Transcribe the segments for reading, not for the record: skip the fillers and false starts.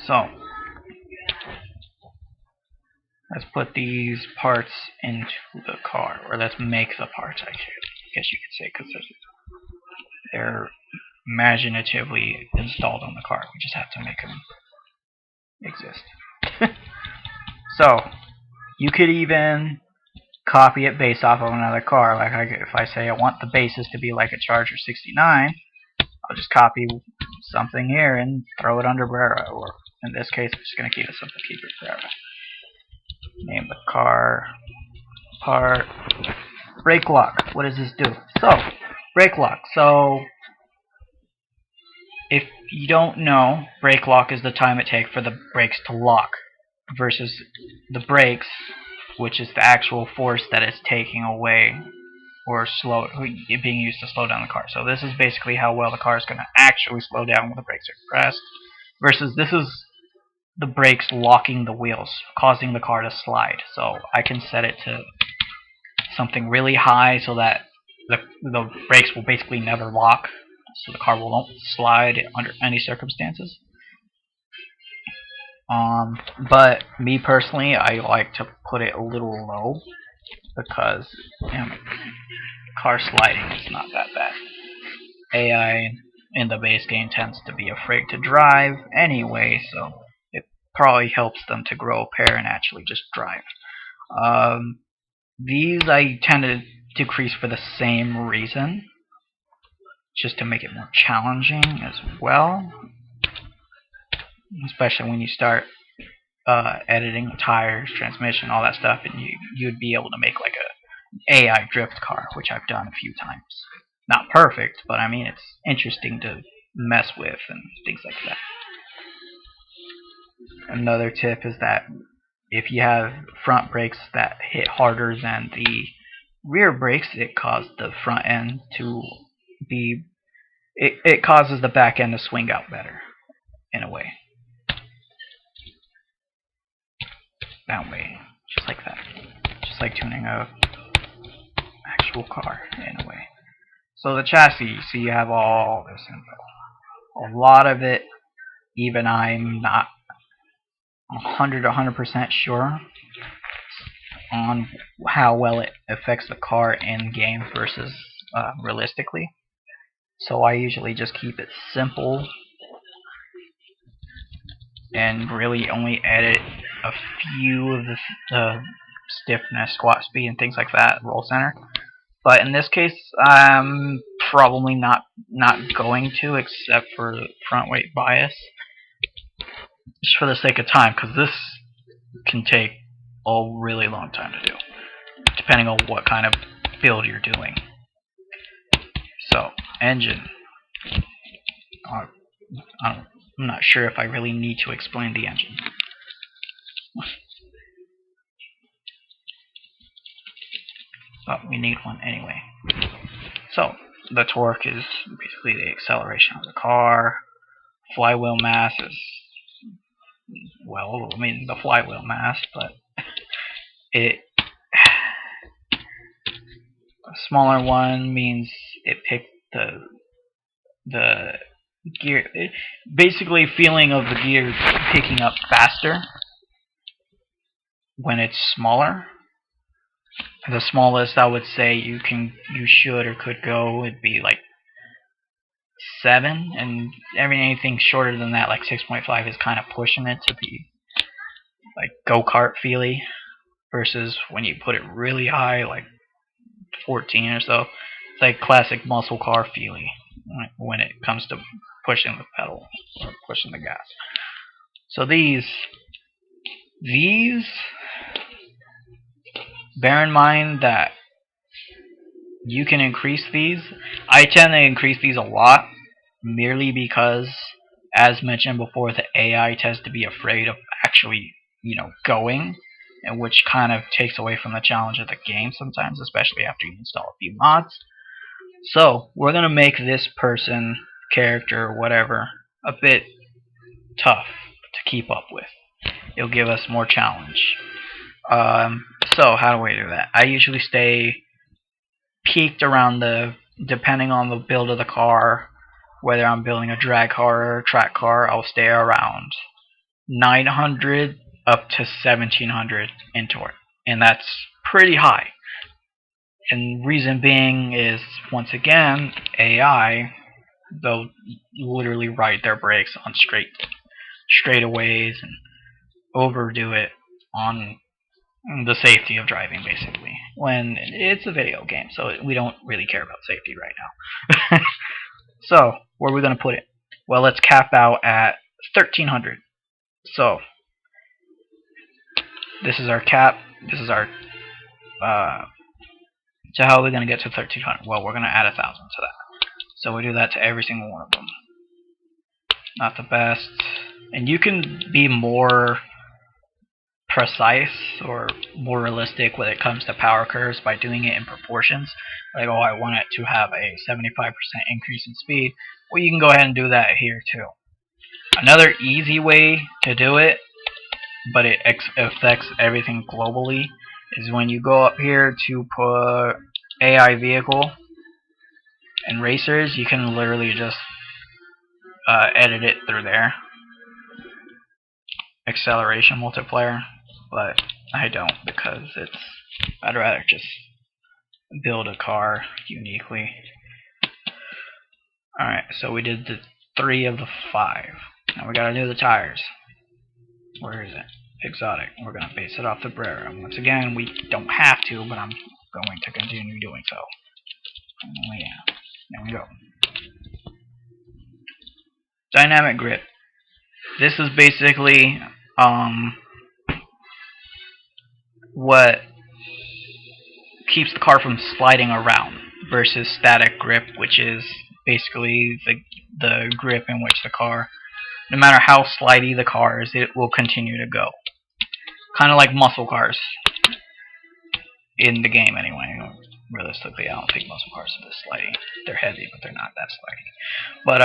So let's put these parts into the car, or let's make the parts. I guess you could say, because they're imaginatively installed on the car. We just have to make them exist. So you could even copy it based off of another car. Like if I say I want the bases to be like a Charger 69, I'll just copy something here and throw it under Brera. Or in this case, I'm just going to keep it simple, keep it Brera. Name the car part. Brake lock. What does this do? So, brake lock. So, if you don't know, brake lock is the time it takes for the brakes to lock versus the brakes, which is the actual force that it's taking away or being used to slow down the car. So this is basically how well the car is going to actually slow down when the brakes are pressed, versus this is the brakes locking the wheels, causing the car to slide. So I can set it to something really high so that the brakes will basically never lock, so the car won't slide under any circumstances. But me personally, I like to put it a little low because car sliding is not that bad. AI in the base game tends to be afraid to drive anyway, so it probably helps them to grow a pair and actually just drive. These I tend to decrease for the same reason, just to make it more challenging as well, especially when you start editing tires, transmission, all that stuff, and you'd be able to make like a AI drift car, which I've done a few times. Not perfect, but I mean it's interesting to mess with and things like that. Another tip is that if you have front brakes that hit harder than the rear brakes, it causes the front end to be it causes the back end to swing out better in a way. That way, just like that. Just like tuning a actual car in a way. So the chassis, so you have all this info. A lot of it, even I'm not 100% sure on how well it affects the car in game versus realistically. So I usually just keep it simple and really only edit a few of the stiffness, squat speed, and things like that, roll center. But in this case, I'm probably not going to, except for front weight bias, just for the sake of time, because this can take a really long time to do, depending on what kind of build you're doing. So, engine. I'm not sure if I really need to explain the engine. But we need one anyway. So, the torque is basically the acceleration of the car. Flywheel mass is, well, I mean the flywheel mass, but a smaller one means it picked the gear, basically feeling of the gear picking up faster when it's smaller. The smallest I would say you should or could go would be like 7, and anything shorter than that, like 6.5, is kind of pushing it to be like go-kart feely, versus when you put it really high, like 14 or so, it's like classic muscle car feely when it comes to pushing the pedal or pushing the gas. So these, bear in mind that you can increase these. I tend to increase these a lot, merely because, as mentioned before, the AI tends to be afraid of actually, going, and which kind of takes away from the challenge of the game sometimes, especially after you install a few mods. So we're gonna make this person, character, whatever, a bit tough to keep up with. It'll give us more challenge. So how do we do that? I usually stay peaked around depending on the build of the car, whether I'm building a drag car or a track car, I'll stay around 900 up to 1700 in torque, and that's pretty high. And reason being is, once again, AI, they'll literally ride their brakes on straightaways and overdo it on the safety of driving, basically. When it's a video game, so we don't really care about safety right now. So, where are we going to put it? Well, let's cap out at 1300. So, this is our cap. This is our. So, how are we going to get to 1300? Well, we're going to add 1000 to that. So, we do that to every single one of them. Not the best. And you can be more precise or more realistic when it comes to power curves by doing it in proportions. Like, oh, I want it to have a 75% increase in speed. Well, you can go ahead and do that here too. Another easy way to do it, but it affects everything globally, is when you go up here to put AI vehicle and racers, you can literally just edit it through there. Acceleration multiplier, but I don't, because I'd rather just build a car uniquely. Alright, so we did the 3 of the 5. Now we gotta do the tires. Where is it? Exotic. We're gonna base it off the Brera. Once again, we don't have to, but I'm going to continue doing so. Oh yeah. There we go. Dynamic grip. This is basically what keeps the car from sliding around, versus static grip, which is basically the grip in which the car, no matter how slidey the car is, it will continue to go. Kind of like muscle cars in the game, anyway. Realistically, I don't think muscle cars are this slidey. They're heavy, but they're not that slidey. But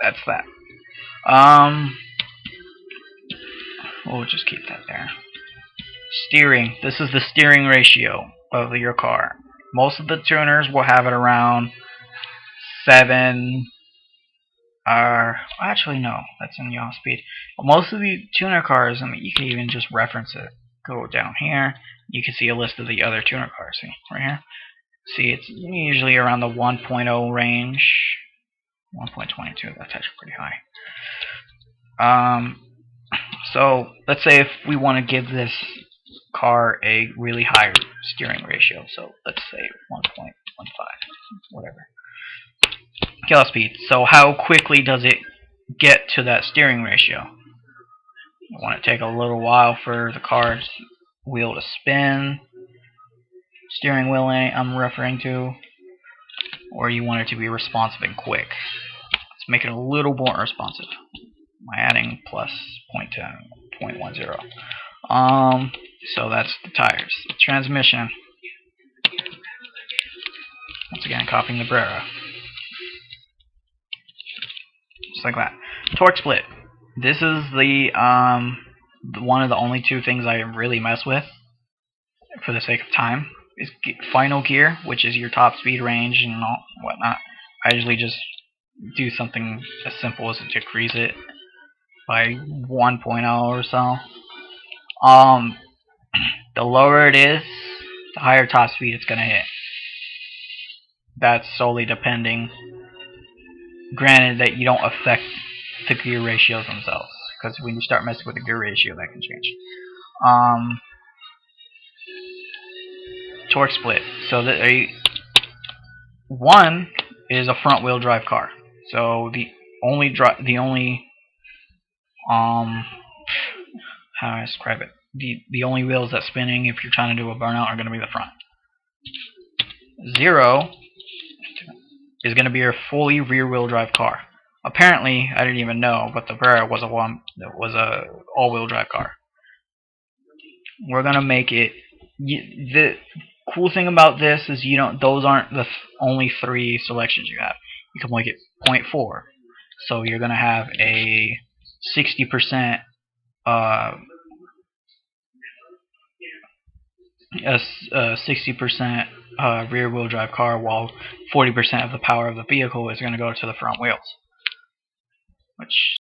that's that. We'll just keep that there. Steering. This is the steering ratio of your car. Most of the tuners will have it around 7. Actually, no, that's in yaw speed. But most of the tuner cars, I mean, you can even just reference it. Go down here, you can see a list of the other tuner cars. See, right here? See, it's usually around the 1.0 range. 1.22, that's actually pretty high. So, let's say if we want to give this car a really high steering ratio, so let's say 1.15, whatever. Yaw speed. So how quickly does it get to that steering ratio? You want it to take a little while for the car's wheel to spin, steering wheel I'm referring to, or you want it to be responsive and quick. Let's make it a little more responsive by adding plus 0.10. So that's the tires. The transmission. Once again, copying the Brera. Just like that. Torque split. This is the one of the only 2 things I really mess with, for the sake of time, is final gear, which is your top speed range and all whatnot. I usually just do something as simple as to decrease it by 1.0 or so. The lower it is, the higher top speed it's gonna hit. That's solely depending. Granted that you don't affect the gear ratios themselves, because when you start messing with the gear ratio, that can change. Torque split. So one is a front wheel drive car. So the only how do I describe it? The only wheels that's spinning if you're trying to do a burnout are going to be the front. 0 is going to be your fully rear wheel drive car. Apparently, I didn't even know, but the Brera was a all-wheel drive car. We're gonna make it. The cool thing about this is those aren't the only 3 selections you have. You can make it 0.4. So you're gonna have a 60% a 60% rear wheel drive car, while 40% of the power of the vehicle is going to go to the front wheels, which